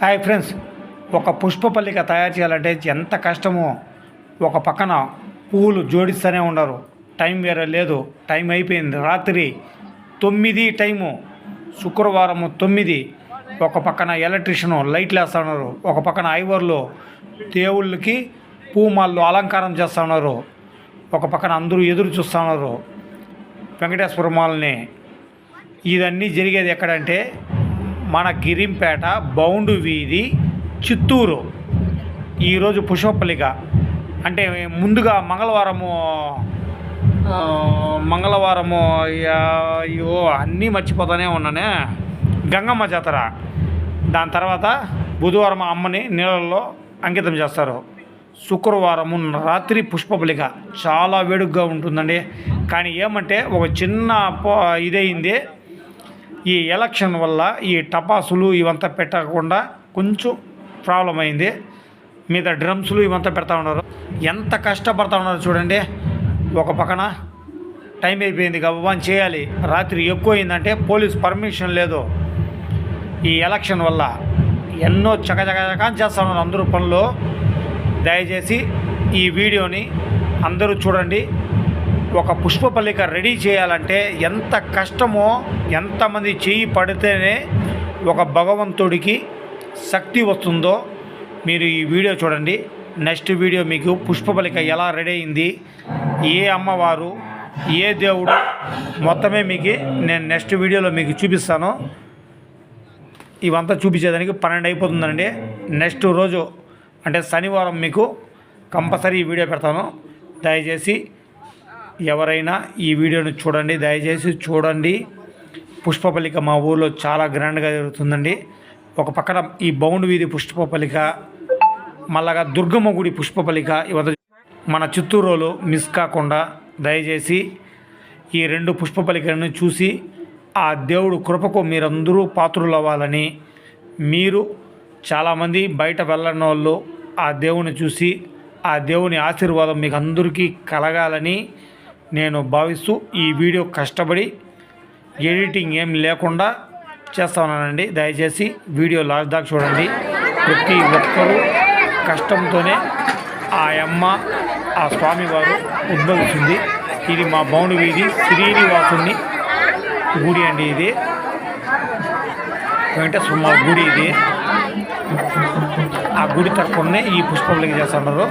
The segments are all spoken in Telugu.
హాయ్ ఫ్రెండ్స్, ఒక పుష్పపల్లిక తయారు చేయాలంటే ఎంత కష్టమో. ఒక పక్కన పువ్వులు జోడిస్తూనే ఉండరు, టైం వేరే లేదు, టైం అయిపోయింది, రాత్రి 9 టైము, శుక్రవారం 9. ఒక పక్కన ఎలక్ట్రీషియను లైట్లు వేస్తూ ఉన్నారు, ఒక పక్కన ఐవర్లు దేవుళ్ళకి పూమాళ్ళు అలంకారం చేస్తూ ఉన్నారు, ఒక పక్కన అందరూ ఎదురు చూస్తూ ఉన్నారు వెంకటేశ్వర మాల్ని. ఇదన్నీ జరిగేది ఎక్కడంటే మన గిరింపేట బౌండు వీధి చిత్తూరు. ఈరోజు పుష్పపల్లిక అంటే ముందుగా మంగళవారము అయ్యో అన్నీ మర్చిపోతానే ఉన్నానే, గంగమ్మ జాతర. దాని తర్వాత బుధవారం అమ్మని నీళ్ళల్లో అంకితం చేస్తారు. శుక్రవారము రాత్రి పుష్పపల్లిక చాలా వేడుకగా ఉంటుందండి. కానీ ఏమంటే ఒక చిన్న ఇదైంది, ఈ ఎలక్షన్ వల్ల ఈ టపాసులు ఇవంతా పెట్టకుండా కొంచెం ప్రాబ్లం అయింది. మీద డ్రమ్స్లు ఇవంతా పెడతా ఉన్నారు. ఎంత కష్టపడతా ఉన్నారు చూడండి. ఒక పక్కన టైం అయిపోయింది గవ్వని చేయాలి, రాత్రి ఎక్కువ అయిందంటే పోలీస్ పర్మిషన్ లేదు. ఈ ఎలక్షన్ వల్ల ఎన్నో చకచకచకా చేస్తూ ఉన్నారు అందరూ పనులు. దయచేసి ఈ వీడియోని అందరూ చూడండి. ఒక పుష్పపల్లిక రెడీ చేయాలంటే ఎంత కష్టమో, ఎంతమంది చేయి పడితేనే ఒక భగవంతుడికి శక్తి వస్తుందో మీరు ఈ వీడియో చూడండి. నెక్స్ట్ వీడియో మీకు పుష్పపల్లిక ఎలా రెడీ అయింది, ఏ అమ్మవారు, ఏ దేవుడు మొత్తమే మీకు నేను నెక్స్ట్ వీడియోలో మీకు చూపిస్తాను. ఇవంతా చూపించేదానికి 12 అయిపోతుందండి. నెక్స్ట్ రోజు అంటే శనివారం మీకు కంపల్సరీ ఈ వీడియో పెడతాను. దయచేసి ఎవరైనా ఈ వీడియోని చూడండి, దయచేసి చూడండి. పుష్పపల్లిక మా ఊర్లో చాలా గ్రాండ్గా జరుగుతుందండి. ఒక పక్కన ఈ బౌండ్ వీధి పుష్పపల్లిక, మళ్ళాగా దుర్గమ్మ గుడి పుష్పపల్లిక. ఇవన్నీ మన చిత్తూరులో మిస్ కాకుండా దయచేసి ఈ 2 పుష్పపల్లికలను చూసి ఆ దేవుడు కృపకు మీరందరూ పాత్రులు అవ్వాలని, మీరు చాలామంది బయట వెళ్ళని వాళ్ళు ఆ దేవుని చూసి ఆ దేవుని ఆశీర్వాదం మీకు అందరికీ కలగాలని నేను భావిస్తూ ఈ వీడియో కష్టపడి ఎడిటింగ్ ఏం లేకుండా చేస్తా ఉన్నానండి. దయచేసి వీడియో లాస్ట్ దాకా చూడండి. ప్రతి ఒక్కరూ కష్టంతోనే ఆ అమ్మ, ఆ స్వామివారు ఉద్భవిస్తుంది. ఇది మా బౌండు వీధి శ్రీనివాసుని గుడి అండి. ఇది వెంకటేశ్వర గుడి. ఇది ఆ గుడి తరపునే ఈ పుష్పపల్లిక చేస్తున్నారు.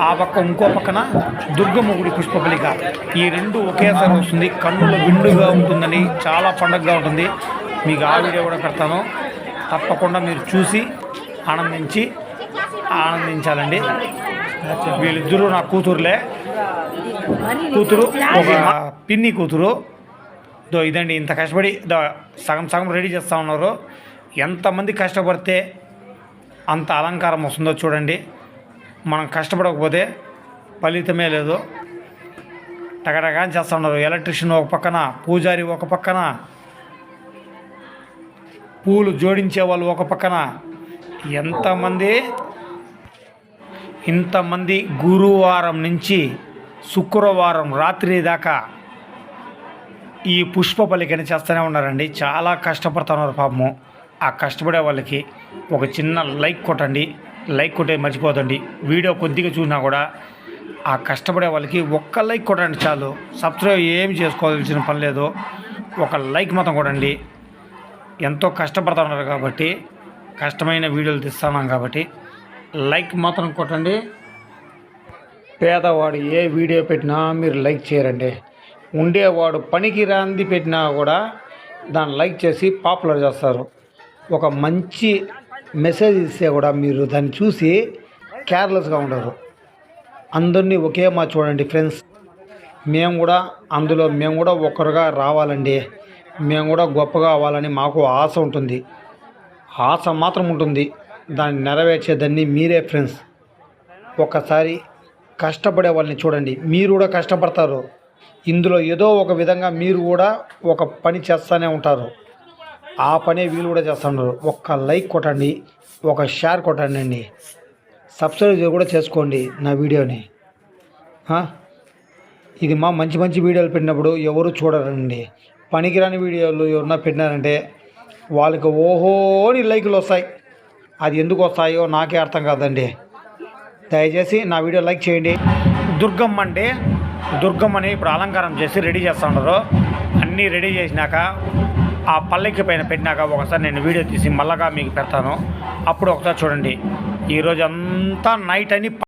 ఆ పక్క ఇంకో పక్కన దుర్గమ్మ గుడి పుష్పపల్లిక. ఈ 2 ఒకేసారి వస్తుంది. కన్నుల విండుగా ఉంటుందని, చాలా పండగగా ఉంటుంది. మీకు ఆ వీడియో కూడా పెడతాను, తప్పకుండా మీరు చూసి ఆనందించాలండి. వీళ్ళిద్దరూ నా కూతురు, ఒక పిన్ని కూతురు. ఇదండి, ఇంత కష్టపడి సగం రెడీ చేస్తూ ఉన్నారు. ఎంతమంది కష్టపడితే అంత అలంకారం వస్తుందో చూడండి. మనం కష్టపడకపోతే ఫలితమే లేదు. టగటగా చేస్తూ ఉన్నారు. ఎలక్ట్రీషియన్ ఒక పక్కన, పూజారి ఒక పక్కన, పూలు జోడించే వాళ్ళు ఒక పక్కన. ఇంతమంది గురువారం నుంచి శుక్రవారం రాత్రి దాకా ఈ పుష్పపల్లికని చేస్తూనే ఉన్నారండి. చాలా కష్టపడుతున్నారు పాపము. ఆ కష్టపడే వాళ్ళకి ఒక చిన్న లైక్ కొట్టండి. లైక్ కొట్టే మర్చిపోదండి. వీడియో కొద్దిగా చూసినా కూడా ఆ కష్టపడే వాళ్ళకి ఒక్క లైక్ కొట్టండి చాలు. సబ్స్క్రైబ్ ఏమి చేసుకోవాల్సిన పని లేదు, ఒక లైక్ మాత్రం కొట్టండి. ఎంతో కష్టపడుతున్నారు కాబట్టి, కష్టమైన వీడియోలు తీస్తున్నాం కాబట్టి లైక్ మాత్రం కొట్టండి. పేదవాడు ఏ వీడియో పెట్టినా మీరు లైక్ చేయరండి. ఉండేవాడు పనికి రాంది పెట్టినా కూడా దాన్ని లైక్ చేసి పాపులర్ చేస్తారు. ఒక మంచి మెసేజ్ ఇస్తే కూడా మీరు దాన్ని చూసి కేర్లెస్గా ఉండరు. అందరినీ ఒకే మా చూడండి ఫ్రెండ్స్. మేము కూడా ఒకరుగా రావాలండి. మేము కూడా గొప్పగా అవ్వాలని మాకు ఆశ ఉంటుంది. ఆశ మాత్రం ఉంటుంది, దాన్ని నెరవేర్చేదాన్ని మీరే ఫ్రెండ్స్. ఒకసారి కష్టపడే వాళ్ళని చూడండి. మీరు కూడా కష్టపడతారు. ఇందులో ఏదో ఒక విధంగా మీరు కూడా ఒక పని చేస్తూనే ఉంటారు. ఆ పనే వీళ్ళు కూడా చేస్తున్నారు. ఒక్క లైక్ కొట్టండి, ఒక షేర్ కొట్టండి అండి. సబ్స్క్రైబ్ కూడా చేసుకోండి నా వీడియోని. ఇది మా మంచి వీడియోలు పెట్టినప్పుడు ఎవరు చూడరండి. పనికిరాని వీడియోలు ఎవరన్నా పెట్టినారంటే వాళ్ళకి ఓహో అని లైకులు వస్తాయి. అది ఎందుకు వస్తాయో నాకే అర్థం కాదండి. దయచేసి నా వీడియో లైక్ చేయండి. దుర్గమ్మ అండి, దుర్గమ్మని ఇప్పుడు అలంకారం చేసి రెడీ చేస్తూ ఉన్నారు. అన్నీ రెడీ చేసినాక ఆ పల్లకి పైన పెట్టినాక ఒకసారి నేను వీడియో తీసి మళ్ళా మీకు పెడతాను. అప్పుడు ఒకసారి చూడండి. ఈరోజు అంతా నైట్ అని